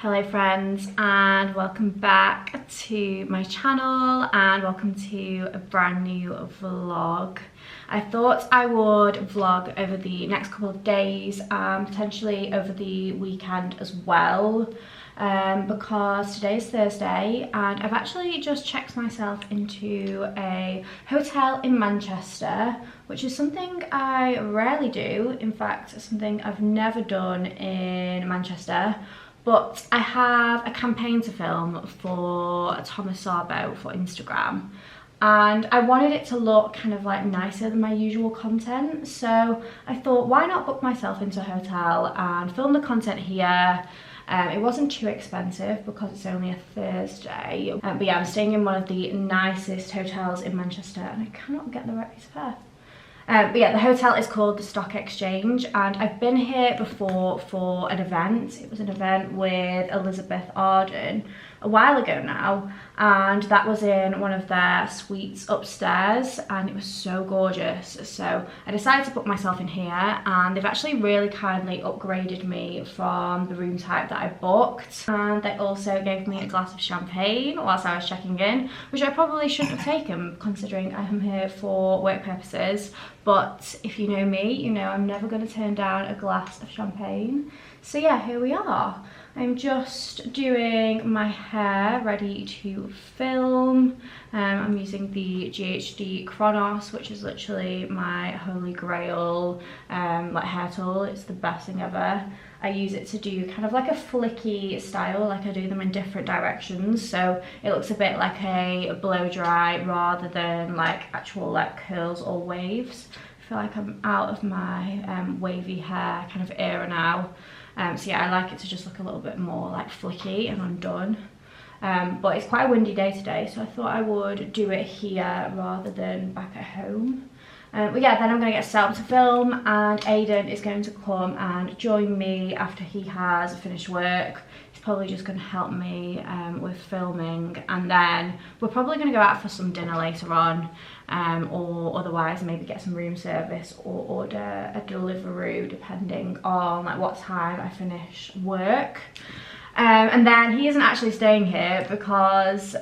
Hello friends, and welcome back to my channel and welcome to a brand new vlog. I thought I would vlog over the next couple of days and potentially over the weekend as well, because today's Thursday and I've actually just checked myself into a hotel in Manchester, which is something I rarely do. In fact, something I've never done in Manchester. But I have a campaign to film for Thomas Sarbo for Instagram, and I wanted it to look kind of like nicer than my usual content, so I thought, why not book myself into a hotel and film the content here. It wasn't too expensive because it's only a Thursday, but yeah, I'm staying in one of the nicest hotels in Manchester and I cannot get the right piece of hair. But yeah, the hotel is called the Stock Exchange, and I've been here before for an event. It was an event with Elizabeth Arden a while ago now, and that was in one of their suites upstairs, and it was so gorgeous. So I decided to book myself in here, and they've actually really kindly upgraded me from the room type that I booked, and they also gave me a glass of champagne whilst I was checking in, which I probably shouldn't have taken considering I am here for work purposes. But if you know me, you know I'm never going to turn down a glass of champagne. So yeah, here we are. I'm just doing my hair ready to film. I'm using the GHD Chronos, which is literally my holy grail like hair tool. It's the best thing ever. I use it to do kind of like a flicky style, like I do them in different directions, so it looks a bit like a blow dry rather than like actual like curls or waves. I feel like I'm out of my wavy hair kind of era now. So yeah, I like it to just look a little bit more like flicky and undone. But it's quite a windy day today, so I thought I would do it here rather than back at home. But yeah, then I'm going to get set up to film, and Aiden is going to come and join me after he has finished work. He's probably just going to help me with filming, and then we're probably going to go out for some dinner later on, or otherwise maybe get some room service or order a Deliveroo depending on like what time I finish work. And then he isn't actually staying here because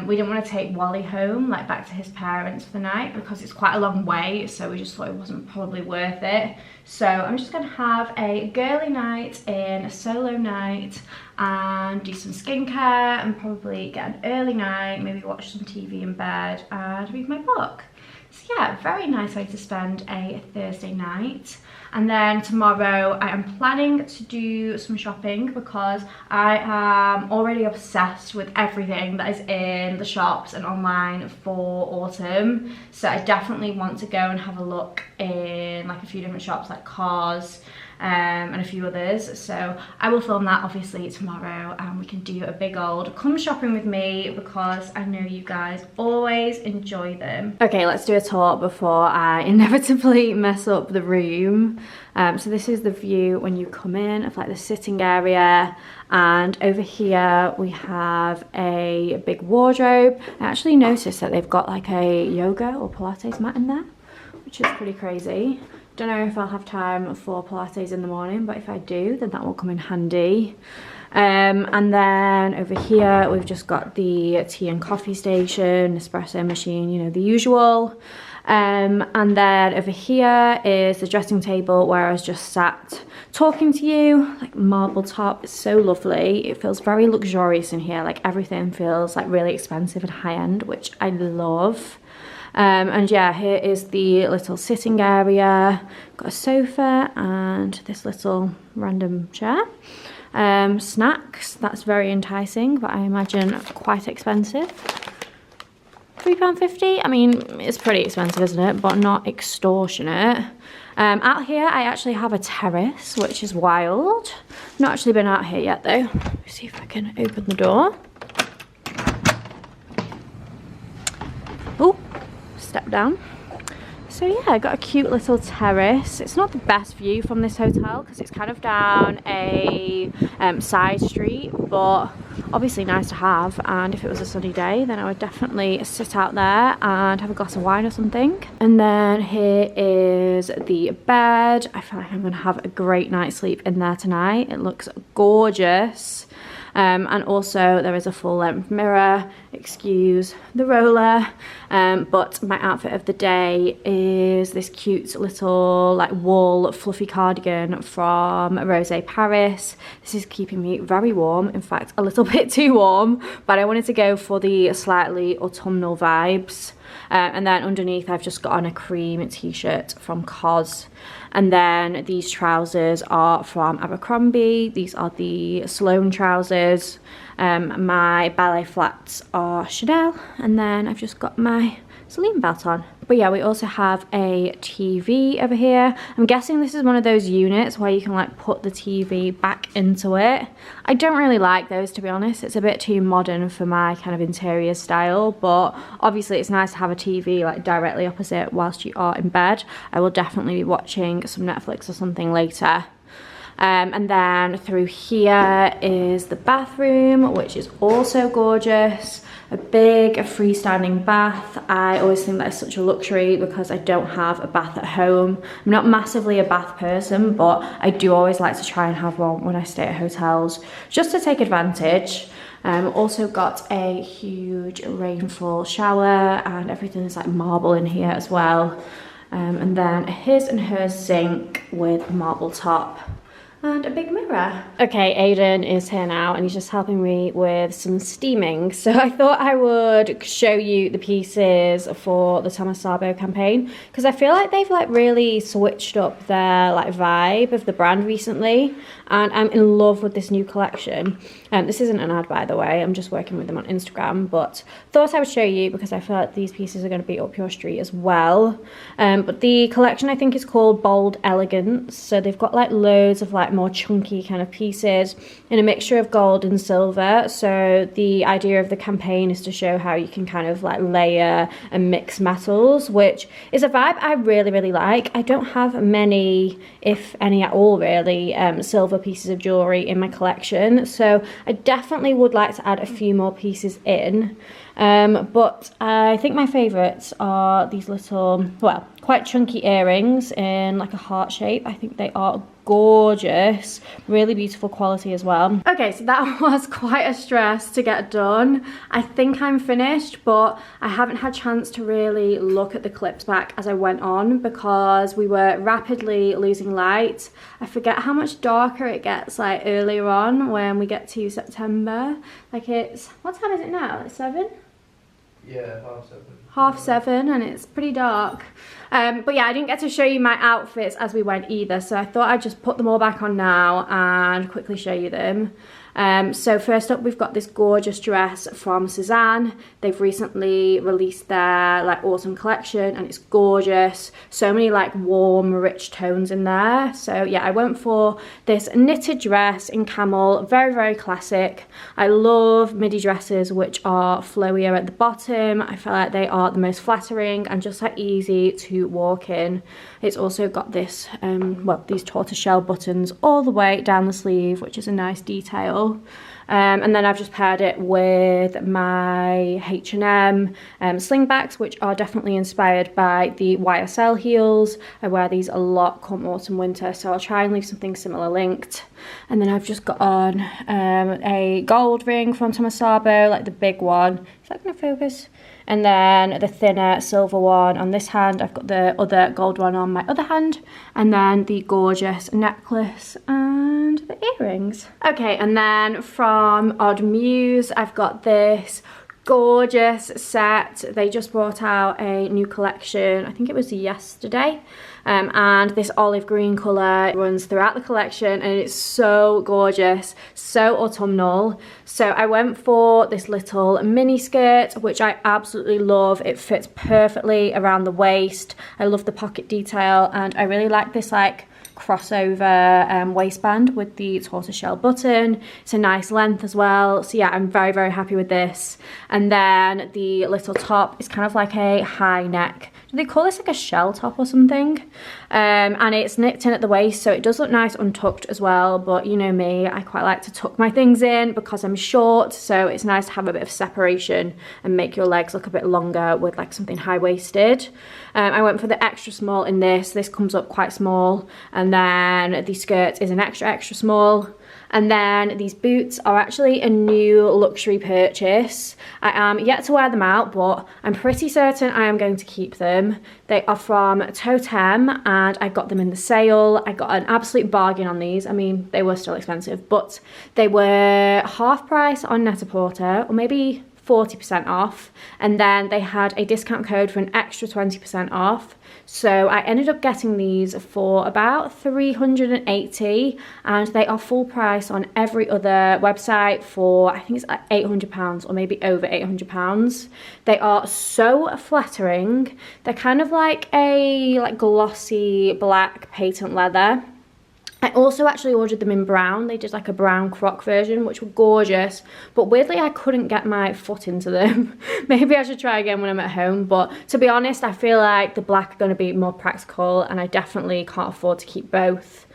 we didn't want to take Wally home, like back to his parents for the night, because it's quite a long way, so we just thought it wasn't probably worth it. So I'm just going to have a girly night in, a solo night, and do some skincare and probably get an early night, maybe watch some TV in bed and read my book. So yeah, very nice way to spend a Thursday night. And then tomorrow I am planning to do some shopping because I am already obsessed with everything that is in the shops and online for autumn. So I definitely want to go and have a look in like a few different shops like Cars and a few others. So I will film that obviously tomorrow, and we can do a big old come shopping with me because I know you guys always enjoy them. Okay, let's do a tour before I inevitably mess up the room. So this is the view when you come in of like the sitting area, and over here we have a big wardrobe. I actually noticed that they've got like a yoga or Pilates mat in there, which is pretty crazy. Don't know if I'll have time for Pilates in the morning, but if I do, then that will come in handy. And then over here we've just got the tea and coffee station, espresso machine, you know, the usual. And then over here is the dressing table where I was just sat talking to you, like marble top. It's so lovely. It feels very luxurious in here, like everything feels like really expensive and high-end, which I love. And yeah, here is the little sitting area. Got a sofa and this little random chair. Snacks, that's very enticing, but I imagine quite expensive. £3.50, I mean, it's pretty expensive, isn't it? But not extortionate. Out here, I actually have a terrace, which is wild. Not actually been out here yet, though. Let me see if I can open the door. Oh, step down. So yeah, I got a cute little terrace. It's not the best view from this hotel because it's kind of down a side street, but obviously nice to have. And if it was a sunny day, then I would definitely sit out there and have a glass of wine or something. And then here is the bed. I feel like I'm gonna have a great night's sleep in there tonight. It looks gorgeous. And also there is a full-length mirror, excuse the roller, but my outfit of the day is this cute little like wool fluffy cardigan from Rose Paris. This is keeping me very warm, in fact a little bit too warm, but I wanted to go for the slightly autumnal vibes. And then underneath I've just got on a cream t-shirt from COS, and then these trousers are from Abercrombie. These are the Sloane trousers. My ballet flats are Chanel, and then I've just got my Celine belt on. But yeah, we also have a TV over here. I'm guessing this is one of those units where you can like put the TV back into it. I don't really like those, to be honest. It's a bit too modern for my kind of interior style, but obviously it's nice to have a TV like directly opposite whilst you are in bed. I will definitely be watching some Netflix or something later. And then through here is the bathroom, which is also gorgeous. A big freestanding bath. I always think that is such a luxury because I don't have a bath at home. I'm not massively a bath person, but I do always like to try and have one when I stay at hotels, just to take advantage. Also got a huge rainfall shower, and everything is like marble in here as well. And then a his and hers sink with a marble top. And a big mirror. Okay, Aiden is here now and he's just helping me with some steaming. So I thought I would show you the pieces for the Thomas Sabo campaign, because I feel like they've like really switched up their like vibe of the brand recently, and I'm in love with this new collection. This isn't an ad, by the way, I'm just working with them on Instagram, but thought I would show you because I feel like these pieces are going to be up your street as well. But the collection I think is called Bold Elegance. So they've got like loads of like more chunky kind of pieces in a mixture of gold and silver. So the idea of the campaign is to show how you can kind of like layer and mix metals, which is a vibe I really like. I don't have many, if any at all really, silver pieces of jewelry in my collection, so I definitely would like to add a few more pieces in. But I think my favourites are these little, well, quite chunky earrings in like a heart shape. I think they are gorgeous, really beautiful quality as well. Okay, so that was quite a stress to get done. I think I'm finished, but I haven't had a chance to really look at the clips back as I went on because we were rapidly losing light. I forget how much darker it gets like earlier on when we get to September. Like it's, what time is it now? It's 7? Yeah, 7:30. 7:30, and it's pretty dark. But yeah, I didn't get to show you my outfits as we went either, so I thought I'd just put them all back on now and quickly show you them. So first up, we've got this gorgeous dress from Suzanne. They've recently released their like autumn collection and it's gorgeous. So many like warm, rich tones in there. So yeah, I went for this knitted dress in camel, very classic. I love midi dresses which are flowier at the bottom. I feel like they are the most flattering and just like easy to walk in. It's also got this, well, these tortoiseshell buttons all the way down the sleeve, which is a nice detail. And then I've just paired it with my H&M slingbacks, which are definitely inspired by the YSL heels. I wear these a lot come autumn winter, so I'll try and leave something similar linked. And then I've just got on a gold ring from Thomas Sabo, like the big one. Is that going to focus? And then the thinner silver one on this hand. I've got the other gold one on my other hand. And then the gorgeous necklace and the earrings. Okay, and then from Odd Muse, I've got this gorgeous set. They just brought out a new collection, I think it was yesterday. And this olive green colour runs throughout the collection and it's so gorgeous, so autumnal. So I went for this little mini skirt, which I absolutely love. It fits perfectly around the waist. I love the pocket detail and I really like this like crossover waistband with the tortoiseshell button. It's a nice length as well, so yeah, I'm very happy with this. And then the little top is kind of like a high neck, do they call this like a shell top or something? And it's nipped in at the waist, so it does look nice untucked as well, but you know me, I quite like to tuck my things in because I'm short, so it's nice to have a bit of separation and make your legs look a bit longer with like something high-waisted. I went for the extra small in this. This comes up quite small, and then the skirt is an extra small. And then these boots are actually a new luxury purchase. I am yet to wear them out, but I'm pretty certain I am going to keep them. They are from Totem and I got them in the sale. I got an absolute bargain on these. I mean, they were still expensive, but they were half price on Net-a-Porter, or maybe 40% off, and then they had a discount code for an extra 20% off. So I ended up getting these for about $380, and they are full price on every other website for, I think it's like £800 or maybe over £800. They are so flattering. They're kind of like a glossy black patent leather. I also actually ordered them in brown. They did like a brown croc version, which were gorgeous, but weirdly I couldn't get my foot into them. Maybe I should try again when I'm at home, but to be honest, I feel like the black are going to be more practical, and I definitely can't afford to keep both.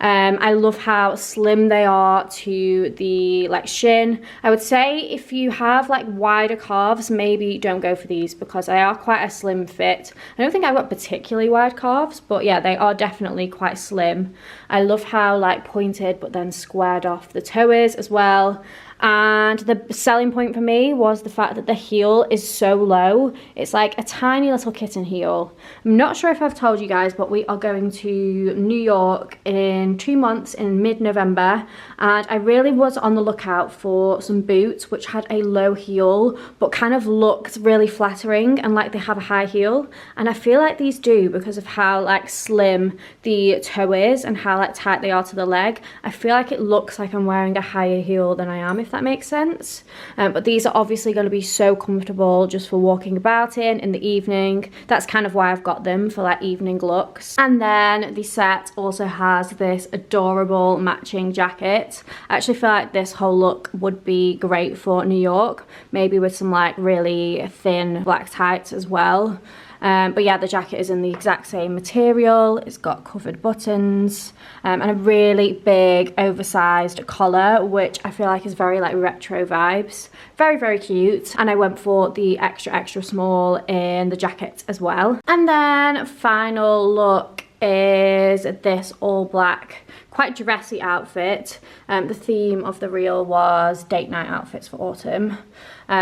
I love how slim they are to the shin. I would say if you have like wider calves, maybe don't go for these because they are quite a slim fit. I don't think I've got particularly wide calves, but yeah, they are definitely quite slim. I love how like pointed but then squared off the toe is as well. And the selling point for me was the fact that the heel is so low. It's like a tiny little kitten heel. I'm not sure if I've told you guys, but we are going to New York in 2 months in mid-November, and I really was on the lookout for some boots which had a low heel but kind of looked really flattering and like they have a high heel, and I feel like these do because of how like slim the toe is and how like tight they are to the leg. I feel like it looks like I'm wearing a higher heel than I am, if that makes sense. But these are obviously going to be so comfortable just for walking about in the evening. That's kind of why I've got them, for like evening looks. And then the set also has this adorable matching jacket. I actually feel like this whole look would be great for New York, maybe with some like really thin black tights as well. But yeah, the jacket is in the exact same material. It's got covered buttons and a really big oversized collar, which I feel like is very like retro vibes. Very, very cute. And I went for the extra, extra small in the jacket as well. And then final look is this all black, quite dressy outfit. The theme of the reel was date night outfits for autumn.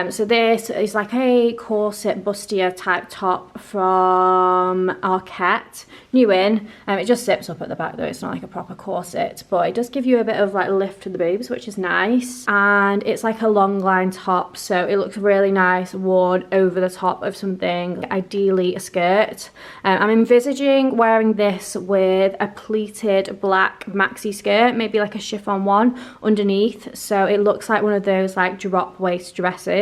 So this is like a corset bustier type top from Arquette, new in. It just zips up at the back though, it's not like a proper corset, but it does give you a bit of like lift to the boobs, which is nice. And it's like a long line top, so it looks really nice worn over the top of something, ideally a skirt. I'm envisaging wearing this with a pleated black maxi skirt, maybe like a chiffon one underneath, so it looks like one of those like drop waist dresses.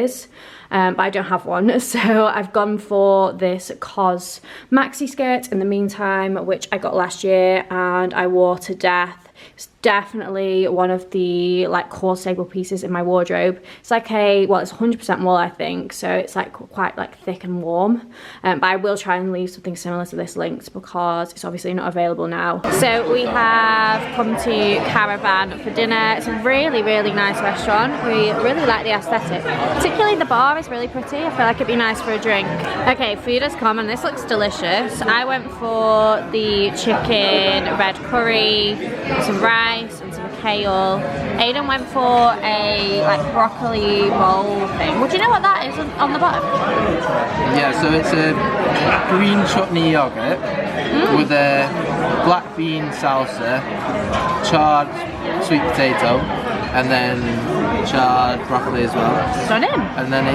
But I don't have one, so I've gone for this COS maxi skirt in the meantime, which I got last year and I wore to death. It's definitely one of the like core staple pieces in my wardrobe. It's like a, well, it's 100% wool I think, so it's like quite like thick and warm. But I will try and leave something similar to this linked because it's obviously not available now. So we have come to Caravan for dinner. It's a really, really nice restaurant. We really like the aesthetic. Particularly the bar is really pretty. I feel like it'd be nice for a drink. Okay, food has come and this looks delicious. I went for the chicken red curry, some rice and some kale. Aiden went for a like broccoli roll thing. Would you know what that is on the bottom? Yeah, so it's a green chutney yogurt with a black bean salsa, charred sweet potato, and then charred broccoli as well. Stunning. And then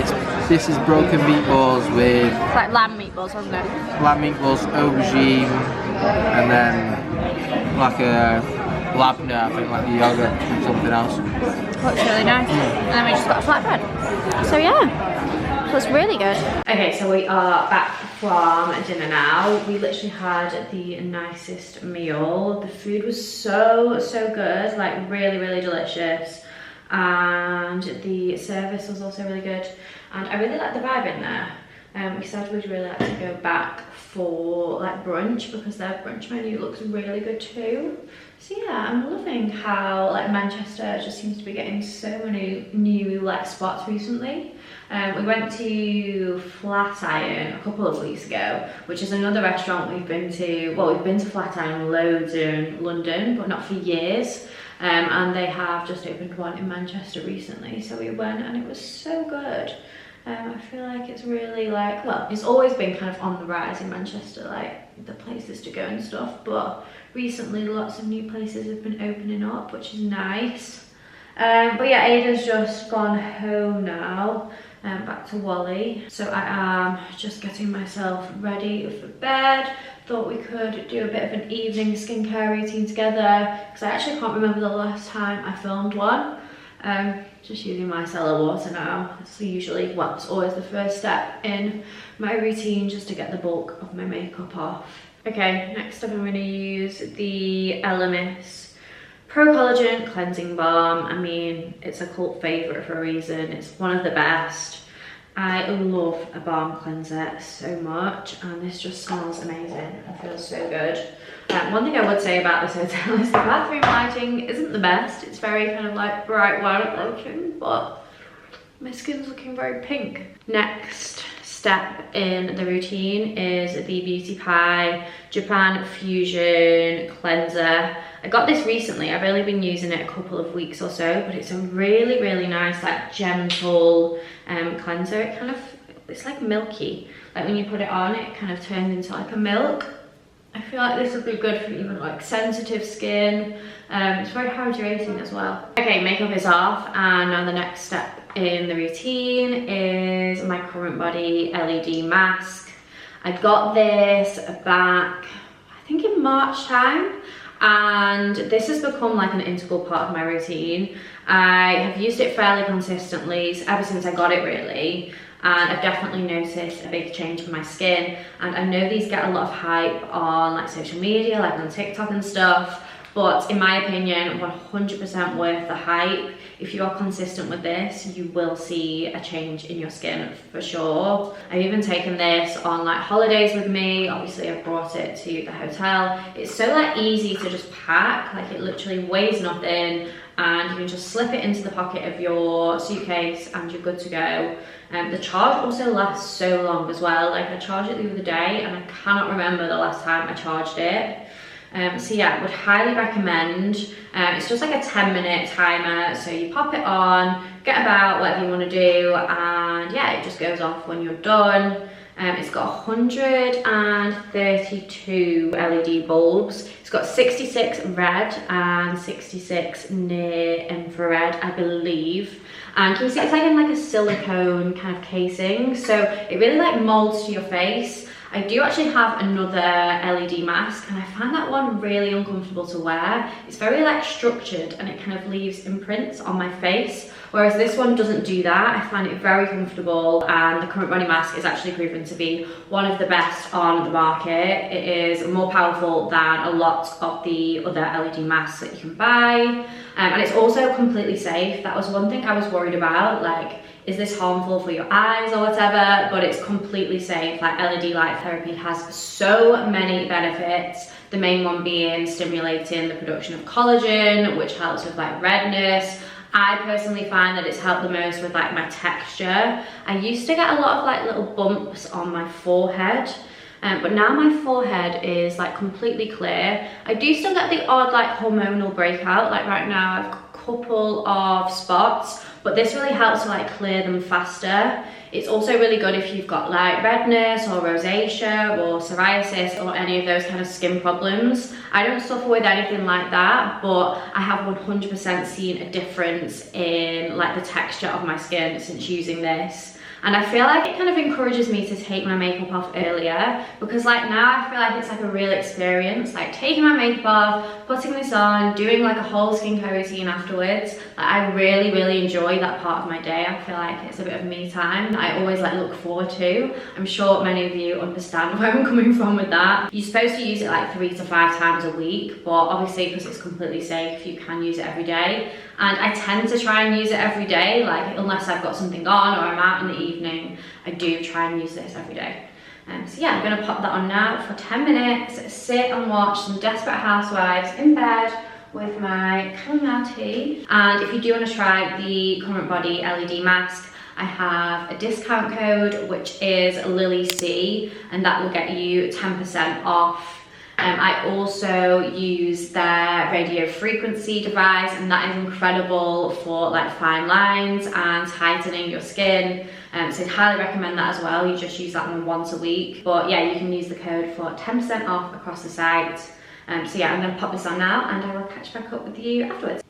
this is broken meatballs with like lamb meatballs, wasn't it? lamb meatballs, aubergine, and then like a labna, I think, like the yogurt and something else. Looks really nice. And then we just got a flatbread. So yeah, looks really good. Okay, so we are back from dinner now. We literally had the nicest meal. The food was so good, like really, really delicious. And the service was also really good. And I really like the vibe in there. We said we'd really like to go back for like brunch because their brunch menu looks really good too. So yeah, I'm loving how like Manchester just seems to be getting so many new like spots recently. We went to Flatiron a couple of weeks ago, which is another restaurant we've been to. Well, we've been to Flatiron loads in London, but not for years. and they have just opened one in Manchester recently, so we went and it was so good. I feel like it's really like, well, it's always been kind of on the rise in Manchester, like the places to go and stuff, but recently lots of new places have been opening up, which is nice. But yeah, Ada's just gone home now, back to Wally, so I am just getting myself ready for bed. Thought we could do a bit of an evening skincare routine together, because I actually can't remember the last time I filmed one. Just using my micellar water now. It's usually, well, it's always the first step in my routine, just to get the bulk of my makeup off. Okay, next up I'm going to use the Elemis Pro Collagen Cleansing Balm. I mean, it's a cult favourite for a reason. It's one of the best. I love a balm cleanser so much, and this just smells amazing and feels so good. One thing I would say about this hotel is the bathroom lighting isn't the best. It's very kind of like bright white looking, but my skin's looking very pink. Next step in the routine is the Beauty Pie Japan Fusion Cleanser. I got this recently. I've only been using it a couple of weeks or so, but it's a really, really nice, like gentle cleanser. It kind of, it's like milky. Like when you put it on, it kind of turns into like a milk. I feel like this would be good for even like sensitive skin. It's very hydrating as well. Okay, makeup is off, and now the next step in the routine is my CurrentBody LED mask. I got this back, I think in March time, and this has become like an integral part of my routine. I have used it fairly consistently ever since I got it, really. And I've definitely noticed a big change in my skin, and I know these get a lot of hype on like social media, like on TikTok and stuff, but in my opinion, 100% worth the hype. If you are consistent with this, you will see a change in your skin for sure. I've even taken this on like holidays with me. Obviously I've brought it to the hotel. It's so like easy to just pack, like it literally weighs nothing, and you can just slip it into the pocket of your suitcase and you're good to go. The charge also lasts so long as well. Like I charged it the other day and I cannot remember the last time I charged it. So yeah, would highly recommend. It's just like a 10-minute timer, so you pop it on, get about whatever you want to do, and yeah, it just goes off when you're done. It's got 132 LED bulbs. It's got 66 red and 66 near infrared, I believe. And you can see it's like in like a silicone kind of casing, so it really like molds to your face. I do actually have another LED mask, and I find that one really uncomfortable to wear. It's very like structured and it kind of leaves imprints on my face, whereas this one doesn't do that. I find it very comfortable, and the CurrentBody mask is actually proven to be one of the best on the market. It is more powerful than a lot of the other LED masks that you can buy, and it's also completely safe. That was one thing I was worried about, like, is this harmful for your eyes or whatever? But it's completely safe. Like LED light therapy has so many benefits. The main one being stimulating the production of collagen, which helps with like redness. I personally find that it's helped the most with like my texture. I used to get a lot of like little bumps on my forehead, but now my forehead is like completely clear. I do still get the odd like hormonal breakout. Like right now I've got a couple of spots, but this really helps to like clear them faster. It's also really good if you've got like redness or rosacea or psoriasis or any of those kind of skin problems. I don't suffer with anything like that, but I have 100% seen a difference in like the texture of my skin since using this. And I feel like it kind of encourages me to take my makeup off earlier, because like now I feel like it's like a real experience, like taking my makeup off, putting this on, doing like a whole skincare routine afterwards. Like I really, really enjoy that part of my day. I feel like it's a bit of me time that I always like look forward to. I'm sure many of you understand where I'm coming from with that. You're supposed to use it like 3 to 5 times a week, but obviously because it's completely safe, you can use it every day. And I tend to try and use it every day, like unless I've got something on or I'm out in the evening, I do try and use this every day. So yeah, I'm gonna pop that on now for 10 minutes, sit and watch some Desperate Housewives in bed with my chamomile tea. And if you do wanna try the CurrentBody LED mask, I have a discount code, which is LilyC, and that will get you 10% off. I also use their radio frequency device, and that is incredible for like fine lines and tightening your skin. So I'd highly recommend that as well. You just use that one once a week. But yeah, you can use the code for 10% off across the site. So yeah, I'm going to pop this on now and I will catch back up with you afterwards.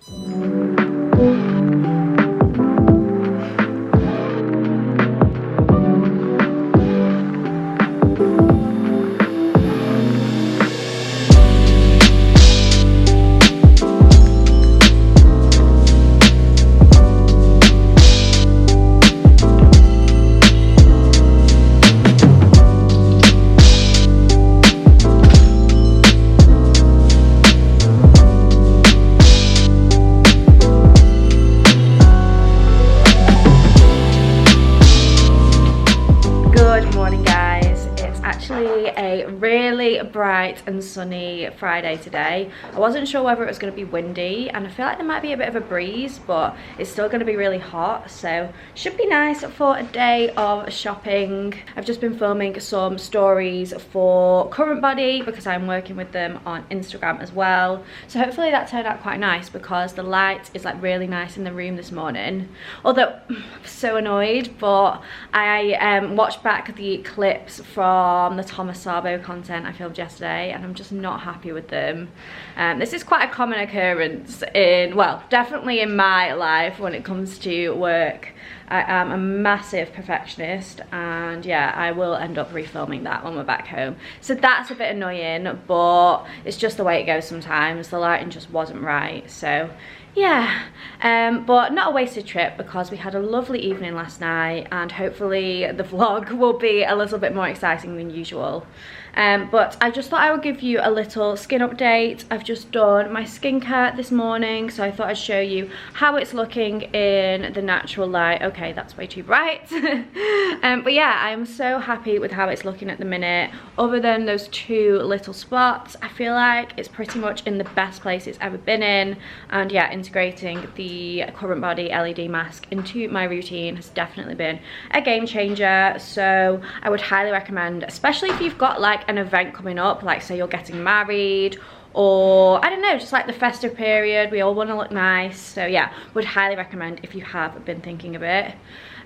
A really bright and sunny Friday today. I wasn't sure whether it was going to be windy, and I feel like there might be a bit of a breeze, but it's still going to be really hot, so should be nice for a day of shopping. I've just been filming some stories for CurrentBody because I'm working with them on Instagram as well, so hopefully that turned out quite nice because the light is like really nice in the room this morning. Although I'm so annoyed, but I watched back the clips from the Thomas Sabo content I filmed yesterday, and I'm just not happy with them. This is quite a common occurrence in, well, definitely in my life when it comes to work. I am a massive perfectionist, and yeah, I will end up refilming that when we're back home. So that's a bit annoying, but it's just the way it goes sometimes. The lighting just wasn't right, so yeah. But not a wasted trip because we had a lovely evening last night, and hopefully the vlog will be a little bit more exciting than usual. But I just thought I would give you a little skin update. I've just done my skincare this morning, so I thought I'd show you how it's looking in the natural light. Okay, that's way too bright. But yeah, I'm so happy with how it's looking at the minute. Other than those two little spots, I feel like it's pretty much in the best place it's ever been in. And yeah, integrating the CurrentBody LED mask into my routine has definitely been a game changer. So I would highly recommend, especially if you've got like an event coming up, like say you're getting married, or I don't know, just like the festive period, we all want to look nice. So yeah, would highly recommend if you have been thinking of it.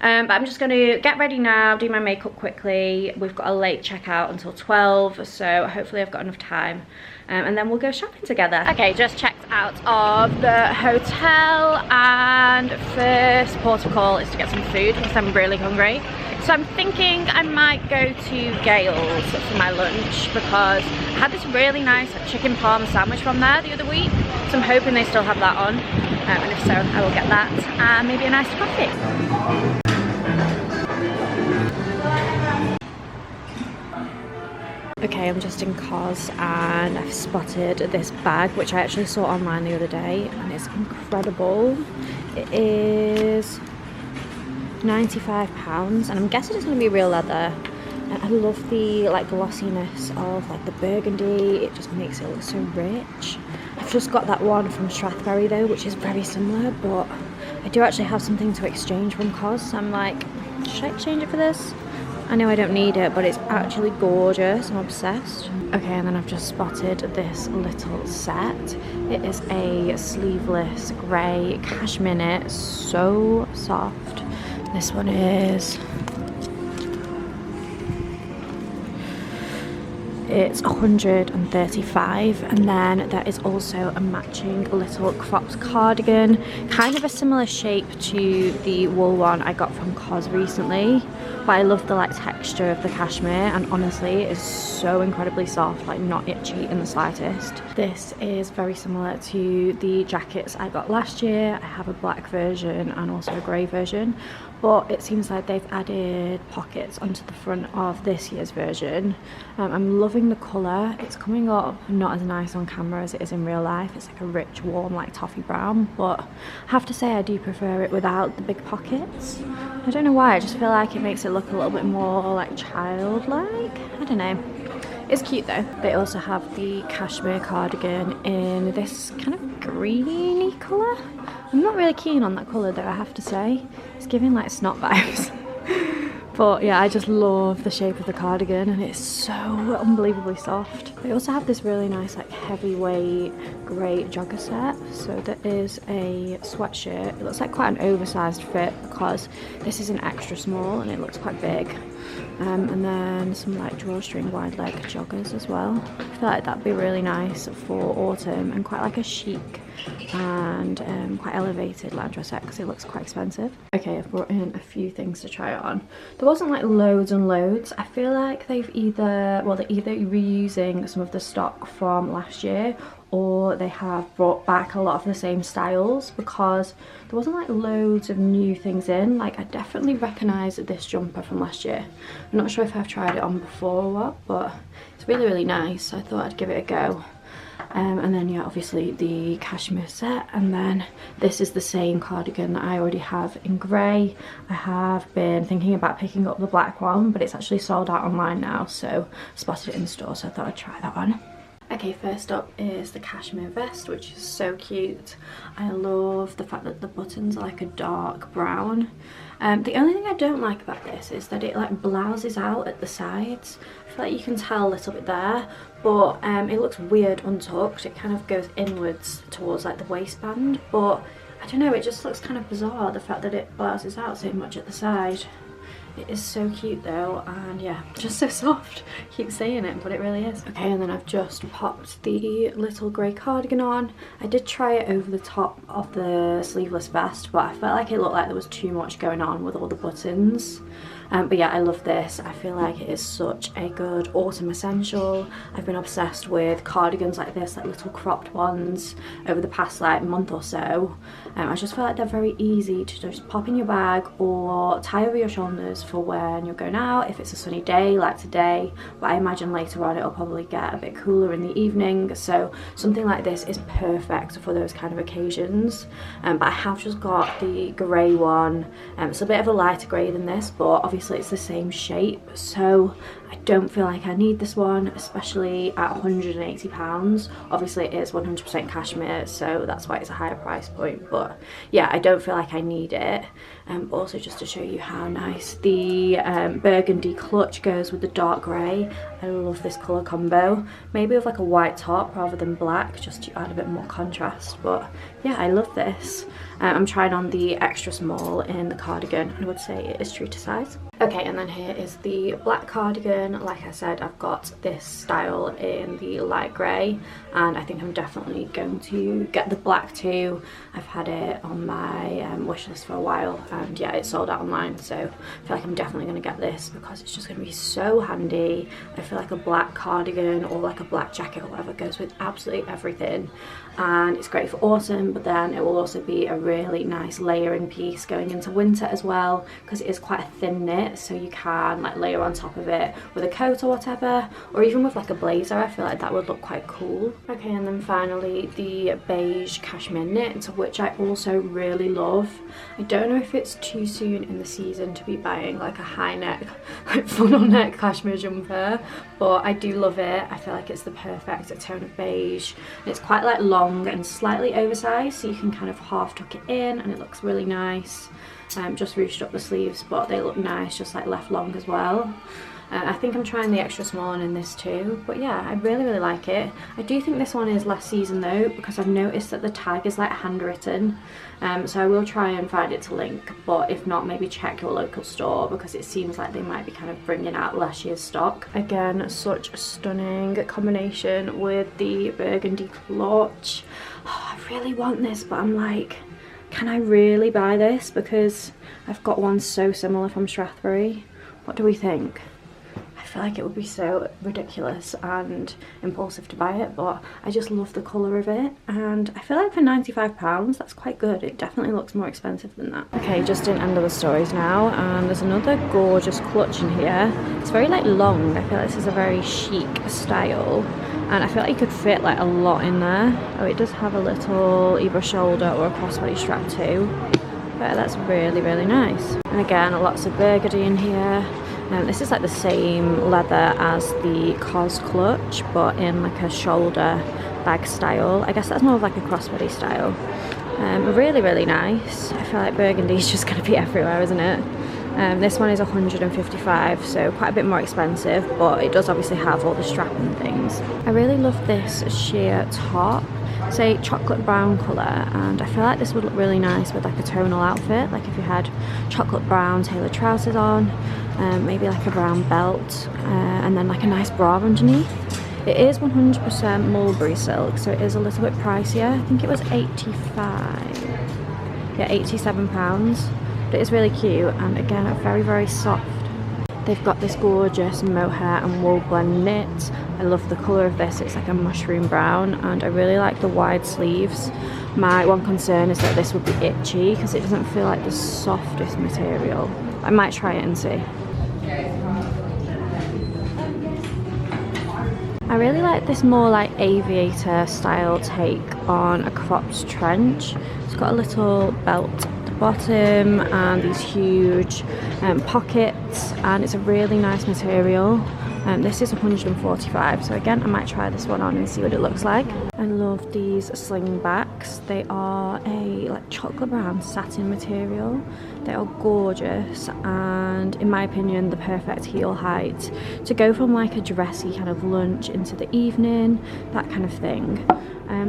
But I'm just going to get ready now, do my makeup quickly. We've got a late checkout until 12, so hopefully I've got enough time, and then we'll go shopping together. Okay, just checked out of the hotel, and first port of call is to get some food because I'm really hungry. So I'm thinking I might go to Gale's for my lunch because I had this really nice chicken parm sandwich from there the other week, so I'm hoping they still have that on, and if so I will get that and maybe a nice coffee. Okay, I'm just in Cos and I've spotted this bag which I actually saw online the other day, and it's incredible. It is £95, and I'm guessing it's going to be real leather. And I love the like glossiness of like the burgundy. It just makes it look so rich. I've just got that one from Strathberry though, which is very similar, but I do actually have something to exchange from Cos, so I'm like, should I exchange it for this? I know I don't need it, but it's actually gorgeous. I'm obsessed. Okay, and then I've just spotted this little set. It is a sleeveless grey cashmere knit, so soft. This one is, it's 135, and then there is also a matching little cropped cardigan, kind of a similar shape to the wool one I got from Cos recently, but I love the like texture of the cashmere, and honestly it is so incredibly soft, like not itchy in the slightest. This is very similar to the jackets I got last year. I have a black version and also a grey version, but it seems like they've added pockets onto the front of this year's version. I'm loving the colour. It's coming up not as nice on camera as it is in real life. It's like a rich, warm, like toffee brown, but I have to say I do prefer it without the big pockets. I don't know why, I just feel like it makes it look a little bit more like childlike. I don't know. It's cute though. They also have the cashmere cardigan in this kind of greeny colour. I'm not really keen on that colour though, I have to say. It's giving like snot vibes. But yeah, I just love the shape of the cardigan and it's so unbelievably soft. They also have this really nice like heavyweight grey jogger set. So there is a sweatshirt. It looks like quite an oversized fit because this is an extra small and it looks quite big. And then some like drawstring wide leg joggers as well. I feel like that'd be really nice for autumn and quite like a chic and quite elevated loungewear set because it looks quite expensive. Okay, I've brought in a few things to try on. There wasn't like loads and loads. I feel like they're either reusing some of the stock from last year or they have brought back a lot of the same styles because there wasn't like loads of new things in. Like I definitely recognise this jumper from last year. I'm not sure if I've tried it on before or what, but it's really, really nice. So I thought I'd give it a go. And then yeah, obviously the cashmere set, and then this is the same cardigan that I already have in grey. I have been thinking about picking up the black one, but it's actually sold out online now, so spotted it in the store, so I thought I'd try that on. Okay, first up is the cashmere vest, which is so cute. I love the fact that the buttons are like a dark brown. The only thing I don't like about this is that it like blouses out at the sides. I feel like you can tell a little bit there, but it looks weird untucked. It kind of goes inwards towards like the waistband, but I don't know, it just looks kind of bizarre, the fact that it blouses out so much at the side. It is so cute though, and yeah, just so soft. I keep saying it, but it really is. Okay, and then I've just popped the little grey cardigan on. I did try it over the top of the sleeveless vest, but I felt like it looked like there was too much going on with all the buttons. But yeah, I love this. I feel like it is such a good autumn essential. I've been obsessed with cardigans like this, like little cropped ones, over the past like month or so. I just feel like they're very easy to just pop in your bag or tie over your shoulders for when you're going out, if it's a sunny day like today. But I imagine later on it'll probably get a bit cooler in the evening, so something like this is perfect for those kind of occasions. But I have just got the grey one. It's a bit of a lighter grey than this, but obviously it's the same shape, so I don't feel like I need this one, especially at £180. Obviously it is 100% cashmere, so that's why it's a higher price point, but yeah, I don't feel like I need it. But also just to show you how nice the burgundy clutch goes with the dark grey. I love this colour combo, maybe with like a white top rather than black, just to add a bit more contrast. But yeah, I love this. I'm trying on the extra small in the cardigan. I would say it is true to size. Okay, and then here is the black cardigan. Like I said, I've got this style in the light grey, and I think I'm definitely going to get the black too. I've had it on my wish list for a while, and yeah, it's sold out online, so I feel like I'm definitely going to get this because it's just going to be so handy. I feel like a black cardigan or like a black jacket or whatever goes with absolutely everything, and it's great for autumn, but then it will also be a really nice layering piece going into winter as well, because it is quite a thin knit, so you can like layer on top of it with a coat or whatever, or even with like a blazer. I feel like that would look quite cool. Okay, and then finally the beige cashmere knit, which I also really love. I don't know if it's too soon in the season to be buying like a high neck, like funnel neck cashmere jumper, but I do love it. I feel like it's the perfect tone of beige, and it's quite like long and slightly oversized, so you can kind of half tuck it in and it looks really nice. Just ruched up the sleeves, but they look nice just like left long as well. I think I'm trying the extra small one in this too, but yeah, I really, really like it. I do think this one is last season though, because I've noticed that the tag is like handwritten, so I will try and find it to link, but if not, maybe check your local store, because it seems like they might be kind of bringing out last year's stock. Again, such a stunning combination with the burgundy clutch. Oh, I really want this, but I'm like, can I really buy this? Because I've got one so similar from Strathbury. What do we think? I feel like it would be so ridiculous and impulsive to buy it, but I just love the colour of it, and I feel like for £95 that's quite good. It definitely looks more expensive than that. Okay, just in end of the stories now, and there's another gorgeous clutch in here. It's very like long. I feel like this is a very chic style, and I feel like you could fit like a lot in there. Oh, it does have a little either shoulder or a crossbody strap too, but that's really, really nice. And again, lots of burgundy in here. This is like the same leather as the COS clutch, but in like a shoulder bag style. I guess that's more of like a crossbody style. Really, really nice. I feel like burgundy is just going to be everywhere, isn't it? This one is 155, so quite a bit more expensive, but it does obviously have all the strap and things. I really love this sheer top. It's a chocolate brown colour, and I feel like this would look really nice with like a tonal outfit, like if you had chocolate brown tailored trousers on, maybe like a brown belt, and then like a nice bra underneath. It is 100% mulberry silk, so it is a little bit pricier. I think it was 87 pounds. But it is really cute, and again, very, very soft. They've got this gorgeous mohair and wool blend knit. I love the colour of this. It's like a mushroom brown, and I really like the wide sleeves. My one concern is that this would be itchy because it doesn't feel like the softest material. I might try it and see. I really like this more like aviator style take on a cropped trench. It's got a little belt at the bottom and these huge pockets, and it's a really nice material. This is 145, so again I might try this one on and see what it looks like. I love these slingbacks. They are a like chocolate brown satin material. They are gorgeous, and in my opinion the perfect heel height to go from like a dressy kind of lunch into the evening, that kind of thing.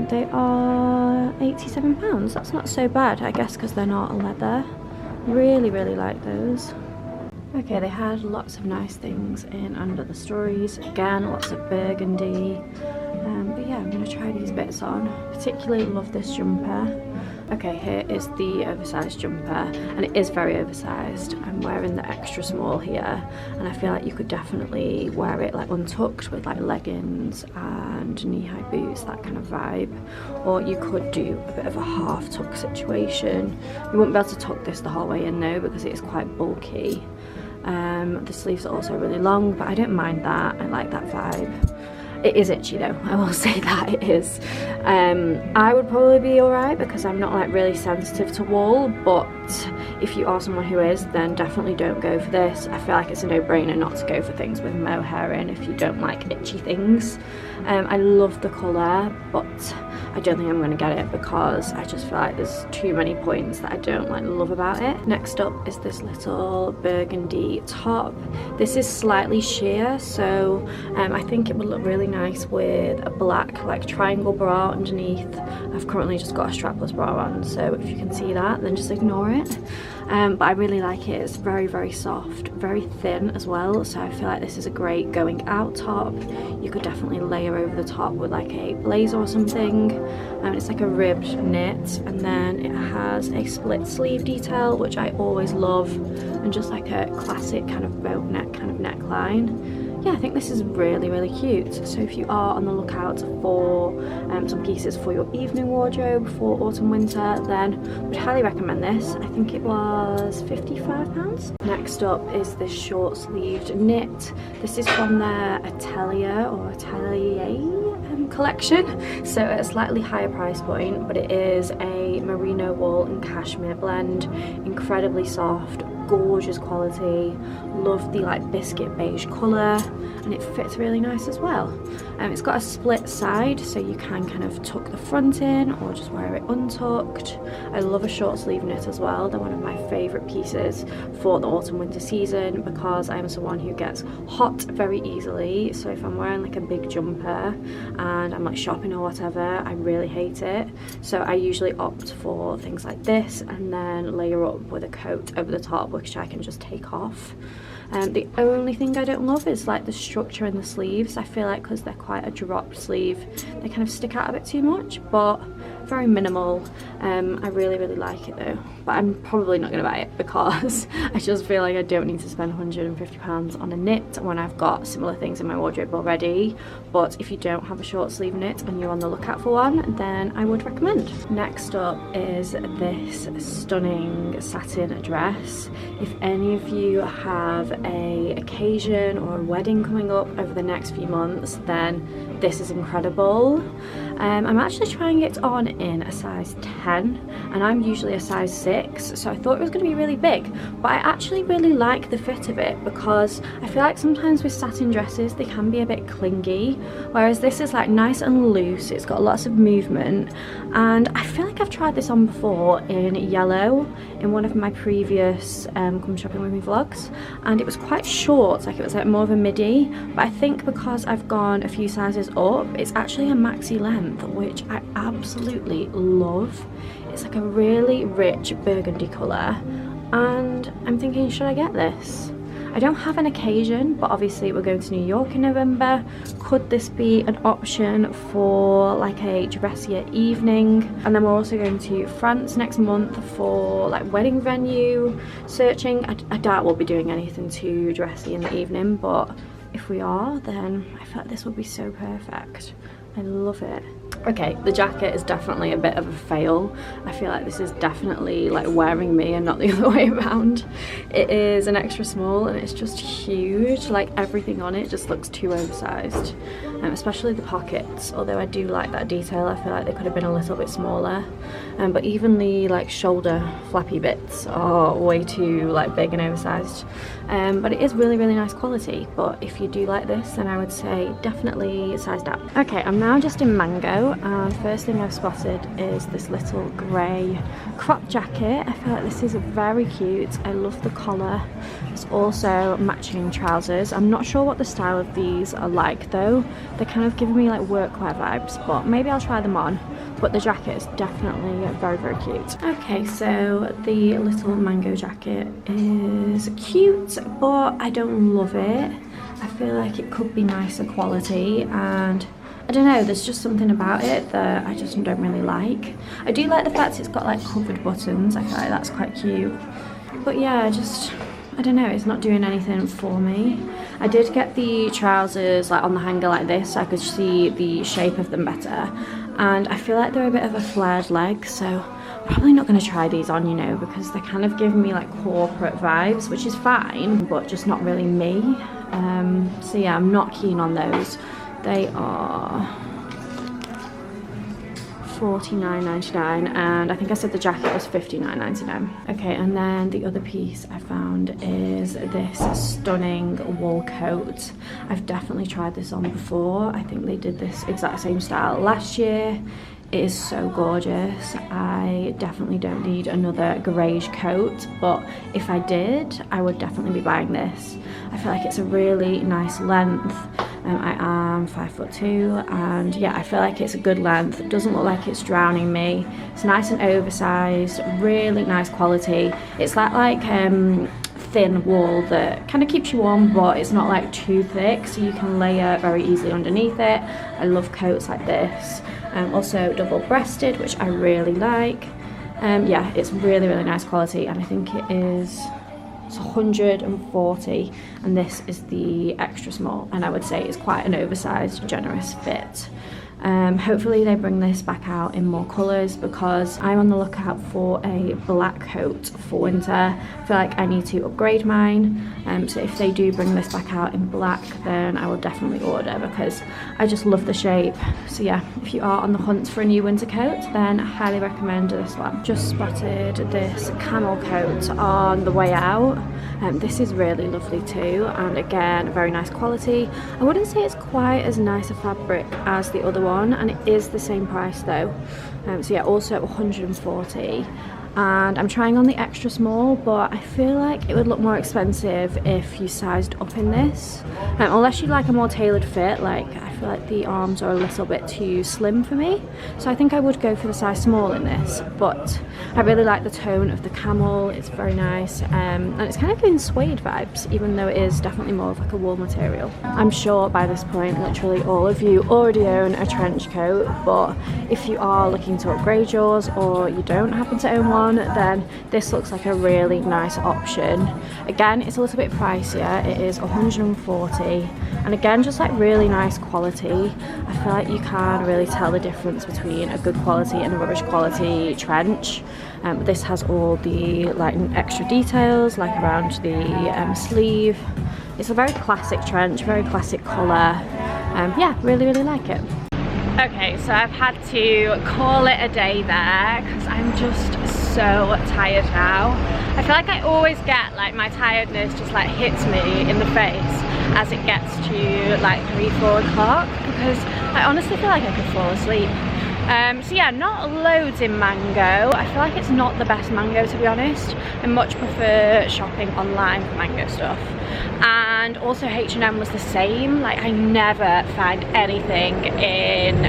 They are £87. That's not so bad, I guess, because they're not leather. Really, really like those. Okay, they had lots of nice things in Under the Stories. Again, lots of burgundy. But yeah, I'm going to try these bits on. Particularly love this jumper. Okay, here is the oversized jumper, and it is very oversized. I'm wearing the extra small here, and I feel like you could definitely wear it like untucked with like leggings and knee-high boots, that kind of vibe. Or you could do a bit of a half tuck situation. You won't be able to tuck this the whole way in though, because it is quite bulky. The sleeves are also really long, but I don't mind that. I like that vibe. It is itchy though, I will say that it is. I would probably be alright because I'm not like really sensitive to wool, but if you are someone who is, then definitely don't go for this. I feel like it's a no-brainer not to go for things with mohair in if you don't like itchy things. I love the colour, but I don't think I'm going to get it because I just feel like there's too many points that I don't like love about it. Next up is this little burgundy top. This is slightly sheer, so I think it would look really nice with a black like triangle bra underneath. I've currently just got a strapless bra on, so if you can see that, then just ignore it. But I really like it. It's very, very soft, very thin as well, so I feel like this is a great going out top. You could definitely layer over the top with like a blazer or something. It's like a ribbed knit, and then it has a split sleeve detail, which I always love, and just like a classic kind of boat neck kind of neckline. Yeah, I think this is really, really cute. So if you are on the lookout for some pieces for your evening wardrobe for autumn winter, then I would highly recommend this. I think it was £55. Next up is this short sleeved knit. This is from their Atelier or Atelier collection, so at a slightly higher price point, but it is a merino wool and cashmere blend. Incredibly soft, gorgeous quality. Love the like biscuit beige colour, and it fits really nice as well. It's got a split side, so you can kind of tuck the front in or just wear it untucked. I love a short sleeve knit as well. They're one of my favourite pieces for the autumn winter season because I'm someone who gets hot very easily. So if I'm wearing like a big jumper and I'm like shopping or whatever, I really hate it. So I usually opt for things like this and then layer up with a coat over the top, which I can just take off. The only thing I don't love is like the structure in the sleeves. I feel like because they're quite a dropped sleeve, they kind of stick out a bit too much, but very minimal. I really, really like it though, but I'm probably not going to buy it because I just feel like I don't need to spend £150 on a knit when I've got similar things in my wardrobe already. But if you don't have a short sleeve knit and you're on the lookout for one, then I would recommend. Next up is this stunning satin dress. If any of you have a occasion or a wedding coming up over the next few months, then this is incredible. I'm actually trying it on in a size 10, and I'm usually a size 6, so I thought it was going to be really big, but I actually really like the fit of it, because I feel like sometimes with satin dresses they can be a bit clingy, whereas this is like nice and loose. It's got lots of movement, and I feel like I've tried this on before in yellow in one of my previous come shopping with me vlogs, and it was quite short, like it was like more of a midi, but I think because I've gone a few sizes up, it's actually a maxi length, which I absolutely love. It's like a really rich burgundy colour, and I'm thinking, should I get this? I don't have an occasion, but obviously we're going to New York in November. Could this be an option for like a dressier evening? And then we're also going to France next month for like wedding venue searching. I doubt we'll be doing anything too dressy in the evening, but if we are, then I feel like this would be so perfect. I love it. Okay, the jacket is definitely a bit of a fail. I feel like this is definitely like wearing me and not the other way around. It is an extra small and it's just huge. Like everything on it just looks too oversized, especially the pockets. Although I do like that detail, I feel like they could have been a little bit smaller. But even the like shoulder flappy bits are way too like big and oversized. But it is really, really nice quality. But if you do like this, then I would say definitely sized up. Okay, I'm now just in Mango, and first thing I've spotted is this little grey crop jacket. I feel like this is very cute. I love the collar. It's also matching trousers. I'm not sure what the style of these are like though. They're kind of giving me like workwear vibes, but maybe I'll try them on. But the jacket is definitely very, very cute. Okay, so the little Mango jacket is cute, but I don't love it. I feel like it could be nicer quality, and I don't know, there's just something about it that I just don't really like. I do like the fact it's got like covered buttons. I feel like that's quite cute. But yeah, I don't know, it's not doing anything for me. I did get the trousers like on the hanger like this so I could see the shape of them better, and I feel like they're a bit of a flared leg, so I'm probably not going to try these on, you know, because they kind of give me like corporate vibes, which is fine, but just not really me. So yeah, I'm not keen on those. They are $49.99, and I think I said the jacket was $59.99. Okay, and then the other piece I found is this stunning wool coat. I've definitely tried this on before. I think they did this exact same style last year. It is so gorgeous. I definitely don't need another greige coat, but if I did, I would definitely be buying this. I feel like it's a really nice length. I am 5'2", and yeah, I feel like it's a good length. It doesn't look like it's drowning me. It's nice and oversized, really nice quality. It's like thin wool that kind of keeps you warm, but it's not like too thick, so you can layer very easily underneath it. I love coats like this. Also double-breasted, which I really like. Yeah, it's really, really nice quality, and I think it's 140, and this is the extra small, and I would say it's quite an oversized, generous fit. Hopefully they bring this back out in more colours, because I'm on the lookout for a black coat for winter. I feel like I need to upgrade mine, so if they do bring this back out in black, then I will definitely order, because I just love the shape. So yeah, if you are on the hunt for a new winter coat, then I highly recommend this one. Just spotted this camel coat on the way out. This is really lovely too, and again, very nice quality. I wouldn't say it's quite as nice a fabric as the other one, and it is the same price though. So yeah, also 140. And I'm trying on the extra small, but I feel like it would look more expensive if you sized up in this, unless you like a more tailored fit. Like, I feel like the arms are a little bit too slim for me, so I think I would go for the size small in this. But I really like the tone of the camel. It's very nice, and it's kind of giving suede vibes, even though it is definitely more of like a wool material. I'm sure by this point literally all of you already own a trench coat, but if you are looking to upgrade yours, or you don't happen to own one, then this looks like a really nice option. Again, it's a little bit pricier. It is 140, and again, just like really nice quality. I feel like you can really tell the difference between a good quality and a rubbish quality trench. This has all the like extra details, like around the sleeve. It's a very classic trench, very classic colour. Yeah, really, really like it. Okay, so I've had to call it a day there because I'm just so tired now. I feel like I always get like my tiredness just like hits me in the face as it gets to like 3-4 o'clock, because I honestly feel like I could fall asleep. So yeah, not loads in mango. I feel like it's not the best mango, to be honest. I much prefer shopping online for mango stuff. And also H&M was the same. Like, I never find anything in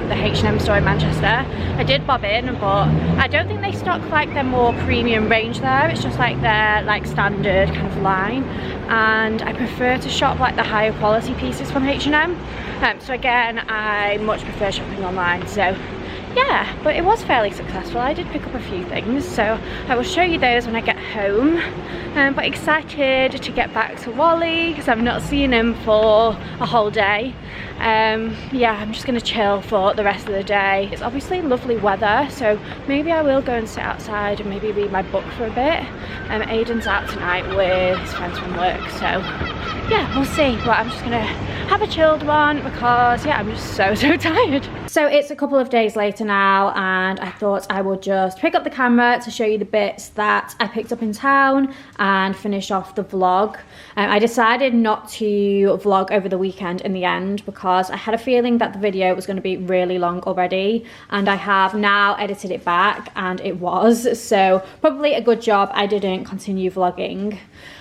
the H&M store in Manchester. I did bob in, but I don't think they stock like their more premium range there. It's just like their like standard kind of line. And I prefer to shop like the higher quality pieces from H&M. So again, I much prefer shopping online. So yeah, but it was fairly successful. I did pick up a few things, so I will show you those when I get home. But excited to get back to Wally because I've not seen him for a whole day. Yeah, I'm just gonna chill for the rest of the day. It's obviously lovely weather, so maybe I will go and sit outside and maybe read my book for a bit. Aiden's out tonight with his friends from work, so yeah, we'll see. But I'm just gonna have a chilled one because yeah, I'm just so tired. So it's a couple of days later now, and I thought I would just pick up the camera to show you the bits that I picked up in town and finish off the vlog. I decided not to vlog over the weekend in the end because I had a feeling that the video was going to be really long already, and I have now edited it back and it was, so probably a good job I didn't continue vlogging.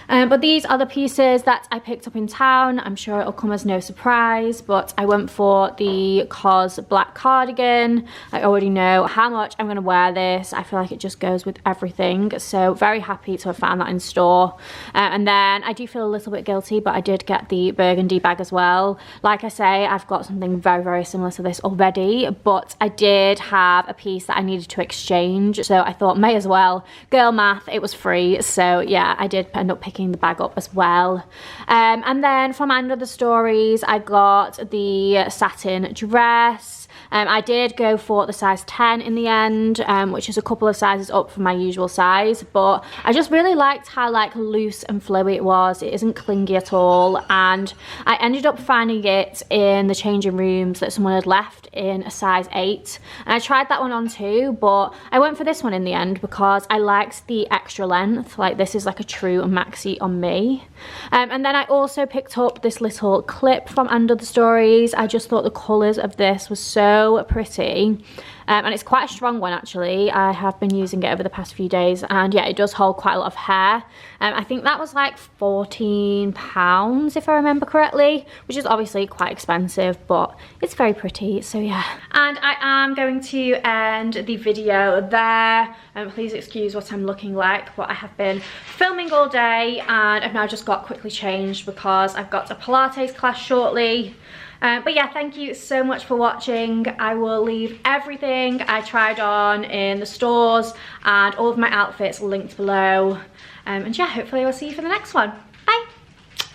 But these are the pieces that I picked up in town. I'm sure it'll come as no surprise, but I went for the COS black cardigan. I already know how much I'm going to wear this. I feel like it just goes with everything, so very happy to have found that in store. And then I do feel a little bit guilty, but I did get the burgundy bag as well. Like I say, I've got something very similar to this already, but I did have a piece that I needed to exchange, so I thought may as well. Girl math, it was free, so yeah, I did end up picking the bag up as well. And then from Under the Stories, I got the satin dress. I did go for the size 10 in the end, which is a couple of sizes up from my usual size, but I just really liked how like loose and flowy it was. It isn't clingy at all, and I ended up finding it in the changing rooms that someone had left in a size 8, and I tried that one on too, but I went for this one in the end because I liked the extra length. Like, this is like a true maxi on me. And then I also picked up this little clip from Under the Stories. I just thought the colours of this was so pretty. And it's quite a strong one actually. I have been using it over the past few days, and yeah, it does hold quite a lot of hair. I think that was like £14 if I remember correctly, which is obviously quite expensive, but it's very pretty, so yeah. And I am going to end the video there. Please excuse what I'm looking like, but I have been filming all day and I've now just got quickly changed because I've got a Pilates class shortly. But yeah, thank you so much for watching. I will leave everything I tried on in the stores and all of my outfits linked below. And yeah, hopefully I'll see you for the next one.